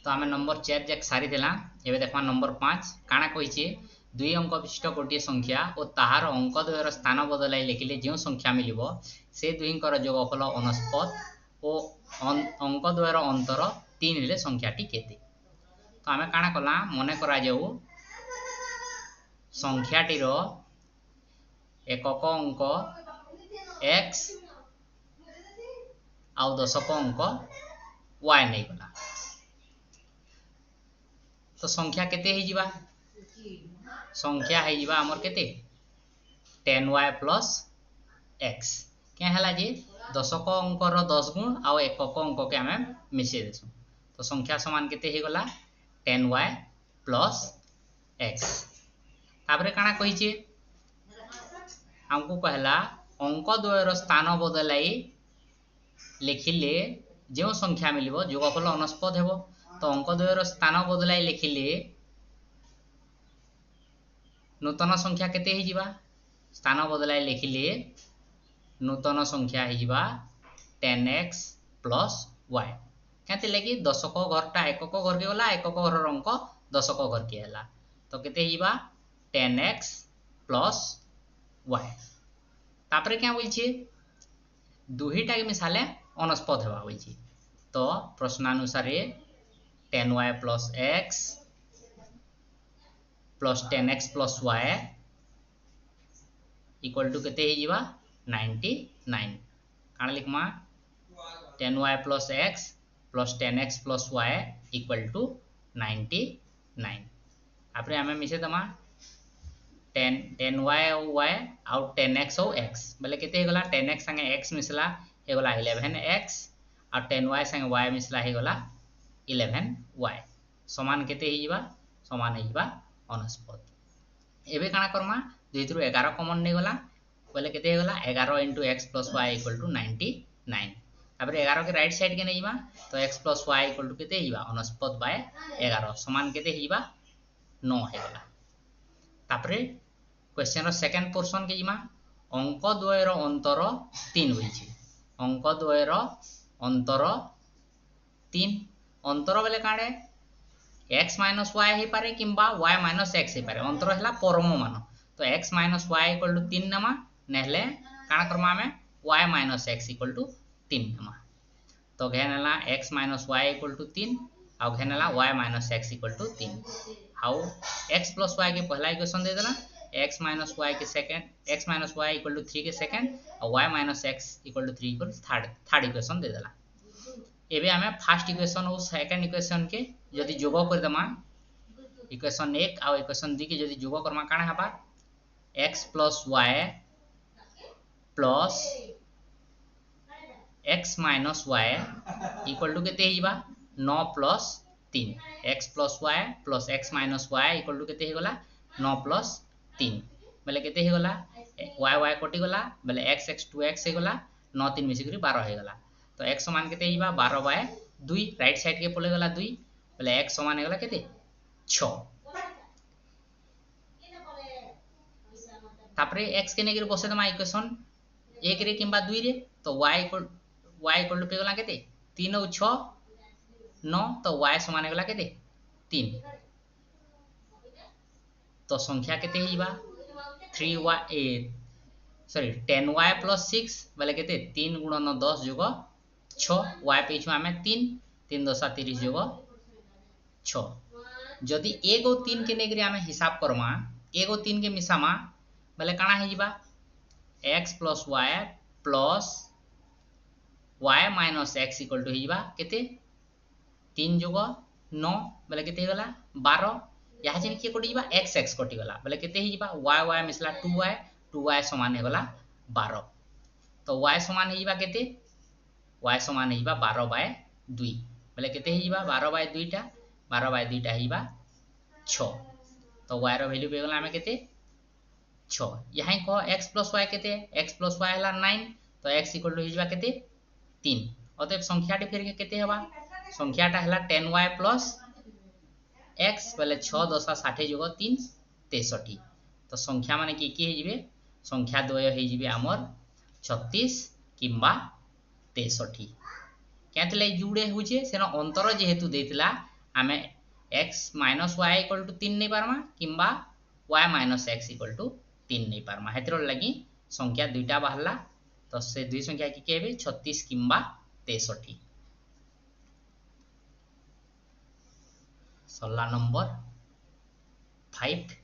तो आम नंबर 4 जाक सारी एवं देखा नंबर 5 काଣା कही 2 अंक विशिष्ट गोटे संख्या और ताहार अंक द्वयर स्थान बदलाई लिखिले जो संख्या मिल से दुईकर जोगफल 49 और अंक द्वयर अंतर 3 रे संख्याटी केते। तो आम काଣା कला मन करा जाऊ संख्याटीर एकक अंक x आउ दशक अंक y नहीं गला तो संख्या केते ही जीवा संख्या है जीवा हमर केते 10y प्लस x क्या हला जे दशक अंकर 10 गुण आउ एकक अंक के आम मिसे देसु तो संख्या समान केते ही गला 10y प्लस x। तापरे काना कहिचे हमको कहला अंक द्वयर स्थान बदलाई लिखिले जो संख्या मिलिबो जोगफल 49 हेबो। तो अंक द्वयर स्थान बदलाई लिखिले नूतन संख्या केते ही जीवा स्थान बदलाई लिखिले नूतन संख्या ही जीवा 10x प्लस y कहते लगी दशक घरटा एकक घर के गला एकक घर अंक दशक घर के हला तो केते जीवा 10x प्लस y। तापरे क्या बोलछे दुहीटा के मिसाले 49 हेबा बोलछे तो प्रश्नानुसार 10y plus x plus 10x plus y equal to केते ही जीवा 99 काना लिखमा 10y plus x plus 10x plus y equal to 99। आपरे हमें मिसे दमा 10y और y आउ 10x और x बोले केते गला 10x संगे x मिसला हे गला 11x और 10y संगे y मिसला हे गला 11y समान केते ही जीवा समान ही जीवा 49। एबे काना करमा 2 थ्रू 11 कॉमन नहीं गला बोले केते गला 11 * x + y = 99। तापरे 11 के राइट साइड के नहीं जीवा तो x + y = केते जीवा 49/11 समान केते जीवा 9 हे गला। तापरे क्वेश्चन सेकंड पोर्शन के जीमा अंक द्वयर अंतर 3 होइछे अंक द्वयर अंतर 3 अंतर बेले काडे x - y हे पारे किंबा y - x हे पारे अंतर हला परम मान तो x - y = 3 नमा नेहले काना करमा हमें y - x = 3 नमा तो घेनला x - y = 3 और घेनला y - x = 3 how x + y के पहला इक्वेशन दे देना x - y के सेकंड x - y = 3 के सेकंड और y - x = 3 को थर्ड इक्वेशन दे देला। एबे हमें फर्स्ट इक्वेशन और सेकंड इक्वेशन के यदि जोग कर दमा इक्वेशन 1 और इक्वेशन 2 के यदि जोग करमा काना हबा x + y plus x - y equal to केते हिबा 9 + 3 x + y plus x - y equal to केते हिगला 9 + 3 बेले केते हिगला y कटि गला बेले x 2x हिगला 9 3 मिसी करी 12 हिगला तो x समान केते हिबा 12/2 राइट साइड के पले गला 2 बेले x समान हिगला केते 6। तापरे x के नेगिर बसे दमा इक्वेशन 1 रे किंबा 2 रे तो y इक्वल टू पे गला केते 3 और 6 9 तो y समान हिगला केते 3 तो संख्या केते हिबा 10y + 6 बोले केते 3 × 9 10 जोग 6 y पेछु हमें 3 3 10 30 जोग 6 जदि 1 और 3 के नेगरे हमें हिसाब करमा 1 और 3 के मिसामा बोले काना हे जिबा x + y plus y - x equal to हिबा केते 3 जोग 9 बोले केते गला 12 यहाँ जेन के कटि जिबा x कटि गला बोले केते हि जिबा y मिसला 2y समान हे गला 12 तो y समान हे जिबा केते y समान हे जिबा 12/2 बोले केते हि जिबा 12/2 टा 12/2 टा हिबा 6 तो y रो वैल्यू पे गला हमें केते 6 यहाँ को x + y केते x + y हला 9 तो x इक्वल टू हे जिबा केते 3 अतएव संख्याटी फेर केते हेबा संख्याटा हला 10y प्लस x बोले 6 10 60 जोग 3 63 तो संख्या माने की हे जिबे संख्या द्वय हे जिबे हमर 36 किंबा 63 केतले जुड़े होचे सेना अंतर जेहेतु देतिला आमे x minus y equal to 3 नहीं पारमा किंबा y minus x equal to 3 नहीं पारमा हेतिर लगी संख्या दुईटा बाहरला तो से दुई संख्या की केबे 36 किंबा 63 सल्ला नंबर 5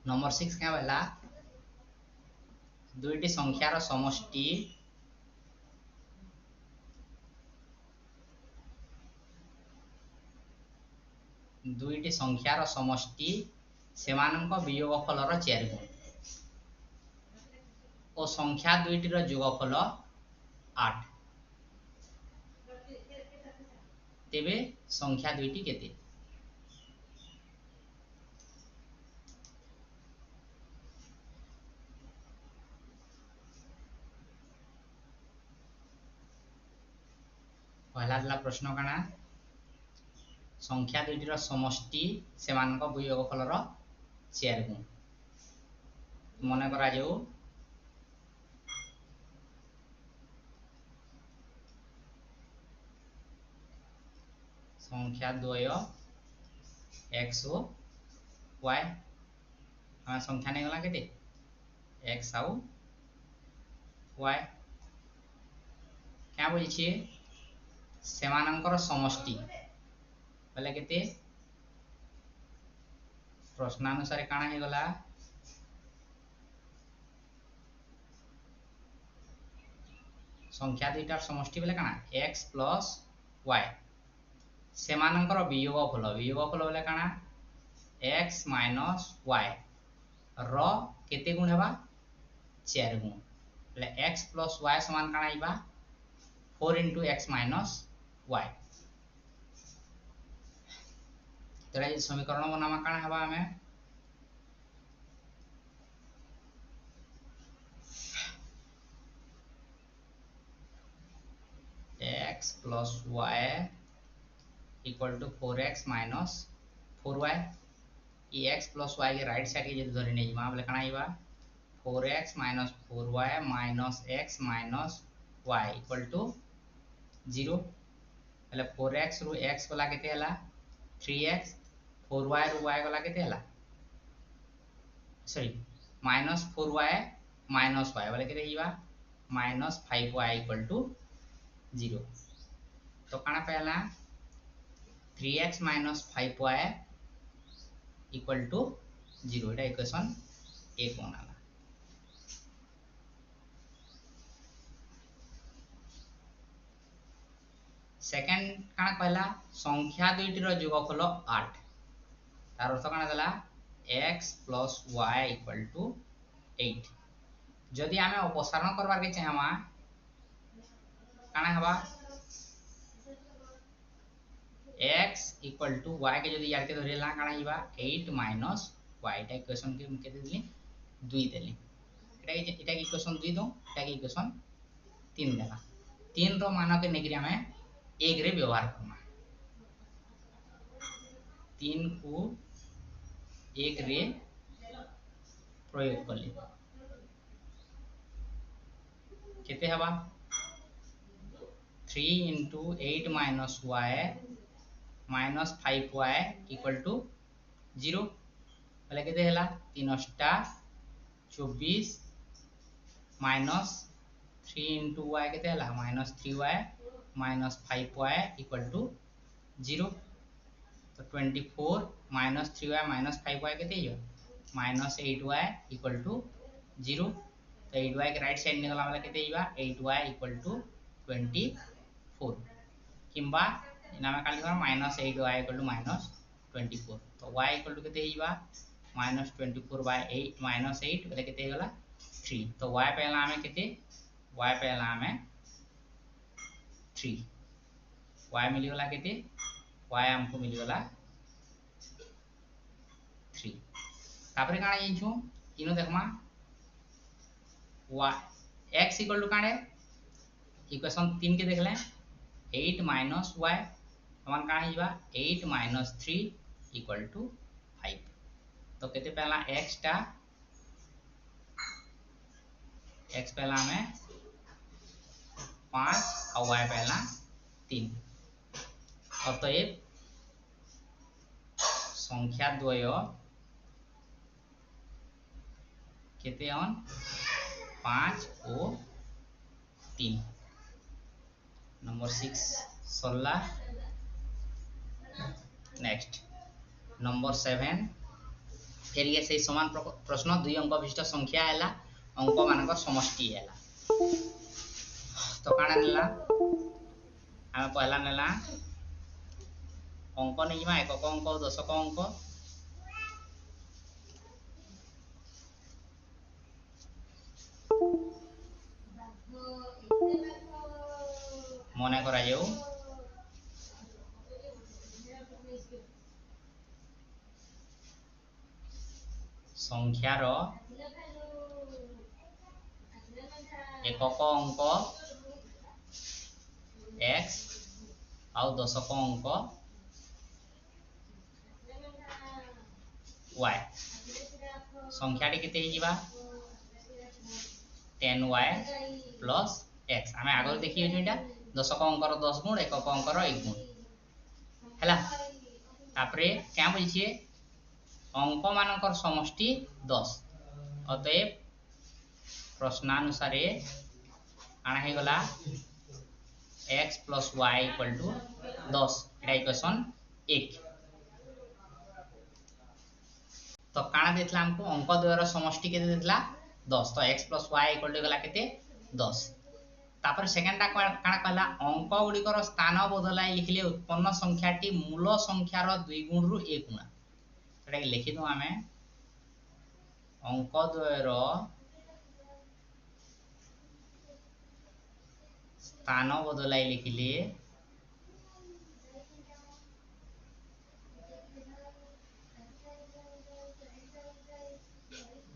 नंबर 6 क्या बोला दुईटी संख्यार समष्टि दुईटी संख्यार समष्टि सेमानंक वियोगफलर 4 गुण और संख्या दुईटीर जोगफल 8 तेबे संख्या दुईटी केते पहला प्रश्न काना संख्या दुईटीर समष्टि सेमानंक वियोगफलर 4 गुण मन करा जाऊ संख्या द्वय x और y आम संख्या नहीं गला केते x आउ y क्या बोलछे सेमानंकर समष्टि बोले केते प्रश्नानुसार काना हे गला संख्या दुईटार समष्टि बोले काना x प्लस y सेमानंकर वियोगफल बोले काना x माइनस y र केते गुण हेबा 4 गुण बोले x प्लस y समान काना आइबा 4 into x माइनस y तेरा ये समीकरण बनामा काना हेबा हमें x plus y equal to 4x minus 4y ये x प्लस y के राइट साइड के जो धरि नै जिमा बोले काना आइबा 4x minus 4y minus x minus y equal to 0 बोले 4x रु x गला केते हला 3x 4y रु y गला केते हला sorry minus 4y minus y बोले केते Hiba minus 5y equal to 0 तो काना पहला 3x minus 5y equal to 0 এটা इक्वेशन 1 बनाला सेकंड काना कहला संख्या दुईटीर जोगफल 8 तार अर्थ काना देला x plus y equal to 8 जदि आमे अपसारण करबार के चाहमा काना हबा x इक्वल टू y के जदि यार के धरेला काना हिबा 8 माइनस y এটা इक्वेशन के केते दिली 2 देली এটা की इक्वेशन 2 दो এটা की इक्वेशन 3 देला 3 रो मान के नेगरी हमें 1 रे व्यवहार करना 3 को 1 रे प्रयोग करली केते हबा 3 into 8 minus y minus 5y equal to 0 बोले केते हला 3 अष्टा 24 माइनस 3 into y केते हला minus 3y minus 5y equal to 0 तो 24 माइनस 3y माइनस 5y केते हियो माइनस 8y इक्वल टू 0 तो 8y के राइट साइड निकला वाला केते हिबा 8y इक्वल टू 24 किंबा इना में काली minus 8y equal to minus 24 तो y इक्वल टू केते हिबा माइनस 24 बाय 8 माइनस 8 बोले केते गला 3 तो y पहला हमें केते y पहला हमें 3 y मिली गला केते y हमको मिली गला 3 तापर काना इछु इनो देखमा y x इक्वल टू काने इक्वेशन 3 के देख लें 8 माइनस y समान का हिबा 8 माइनस 3 इक्वल टू 5 तो केते पहला x पहला में 5 और y पहला 3 अतएव संख्या द्वय केते अन 5 और 3 नंबर 6 सरला नेक्स्ट नंबर 7 फिर ये से समान प्रश्न 2 अंक विशिष्ट संख्या हैला अंक मानक समष्टि हैला तो काना नेला आमे पहला नेला अंक नहीं एकक अंक दशक अंक मने करा जाऊ संख्यार एकक अंक x आउ दशक अंक y संख्याटी केते हिजिबा 10y प्लस x आमे आगर देखि एटा दशक अंकर 10 गुण एकक अंकर 1 गुण हैला तापरे क्या बोलछे अंक मानकर समष्टि 10 अतएव प्रश्नानुसार आना है गला x plus y equal to 10 एटा इक्वेशन 1 तो काना देथला हमको अंक द्वयर समष्टि केते देथला 10 तो x plus y equal to गला केते 10 तापर सेकंड काना कहला अंक गुड़िकर स्थान बदलाई लिखले उत्पन्न संख्याटी मूल संख्यार 2 गुण रु 1 गुणा एटा लिखि दो आमे अंक द्वयर स्थान बदलाई लिखिले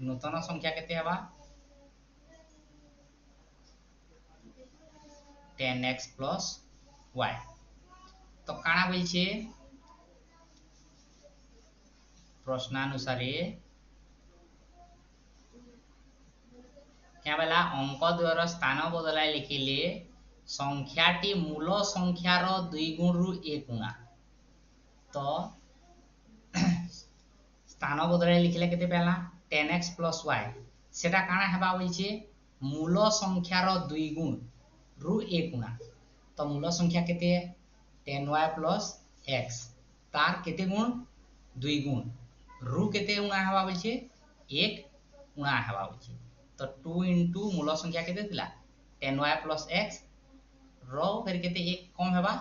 नूतन संख्या केते हवा 10x प्लस y तो काना बोलछे प्रश्नानुसार क्या बोला अंक द्वयर स्थान बदलाई लिखिले संख्याटी मूल संख्यार 2 गुण रु 1 गुणा तो स्थान बदलाई लिखिले केते पहला 10x प्लस y सेटा काना हेबा बोलछे मूल संख्यार 2 गुण रु 1 गुणा तो मूल संख्या केते 10y प्लस x तार केते गुण 2 गुण रु केते गुणा हेबा बोलछे 1 गुणा हेबा बोलछे तो 2 into मूल संख्या केते थिला 10y प्लस x रो फिर केते 1 कम हेबा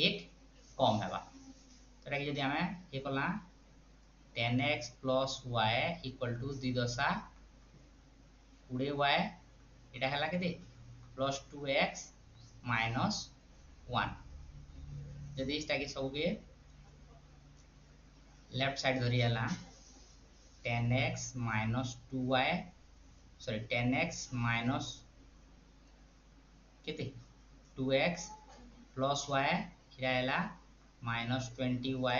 1 कम हेबा तो एटा जदी हमें ए कला 10x plus y equal to 2 दशा 20y एटा हला केते प्लस 2x माइनस 1 जदी इस्टा के सब के लेफ्ट साइड धरी हला 10x minus 2y sorry 10x minus केते 2x प्लस y एटा हला minus 20y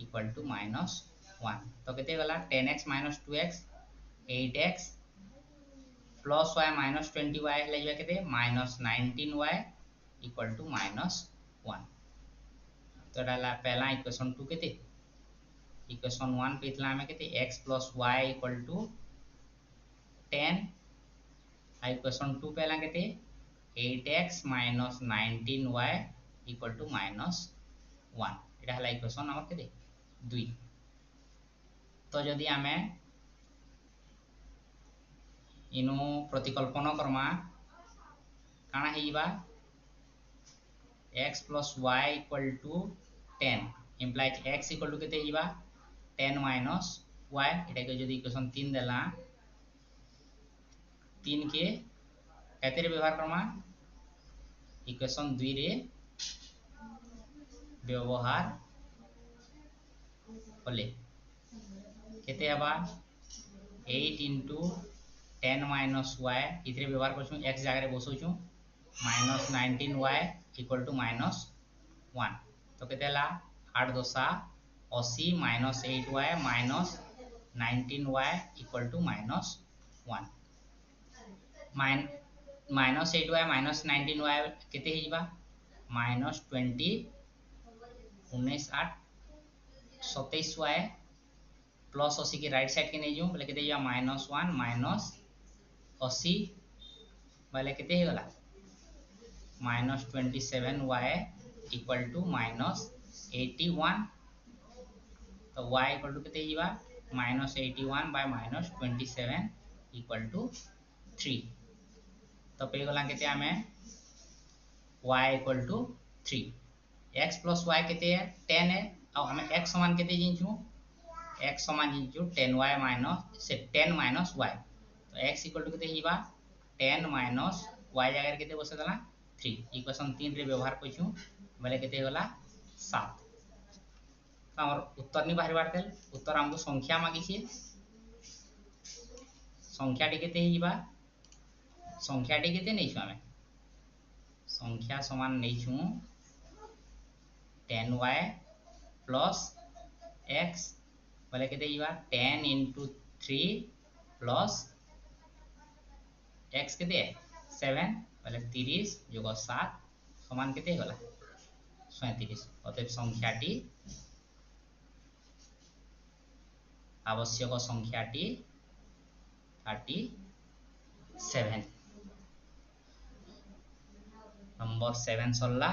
equal to minus 1 तो केते गला 10x minus 2x 8x plus y minus 20y लेबा केते minus 19y equal to minus 1 तो डाला पहला इक्वेशन 2 केते इक्वेशन 1 पेतला में केते x plus y equal to 10 equation 2 पहला केते 8x minus 19y equal to minus 1 एटा हला इक्वेशन नंबर केते 2 तो जदि आमे इनो प्रतिकल्पन करमा काना हेइबा x plus y equal to 10 implies x equal to केते हेइबा 10 माइनस y एटा के जदि इक्वेशन 3 देला 3 के केते रे व्यवहार करमा इक्वेशन 2 रे व्यवहार होले केते हबा 8 into 10 माइनस y इतरे व्यवहार करछु x जगह रे बसौछु minus 19y equal to minus 1 तो केते हला 8 दोसा 80 minus 8y minus 19y equal to minus 1 minus 8y minus 19y केते ही बा माइनस 20 19 8 27y प्लस 80 की राइट साइड के नहीं जो बोले केते माइनस 1 माइनस 80 बोले केते ही गला minus 27y equal to minus 81 तो y इक्वल टू कितने ही बा minus 81 by minus 27 equal to 3 तो पे गला कितने हमें y equal to 3 x plus y कितने है 10 है और हमें x समान कितने जींचू x समान जींचू 10y माइनस से 10 माइनस y तो x इक्वल टू कितने ही बा 10 माइनस y जगह कितने बसे दला 3 इक्वेशन 3 रे व्यवहार करछू बोले केते होला 7 हमर उत्तर नि बाहर बारतेल उत्तर हमको संख्या मागी छी संख्या टी केते हिबा संख्या टी केते नै छु हमें संख्या समान नै छु 10y प्लस x बोले केते हिबा 10 into 3 प्लस x केते 7 बोले 30 যোগ 7 समान केते होला 37 অতএব সংখ্যাটি आवश्यक संख्याटी 37 नंबर 7 सरला।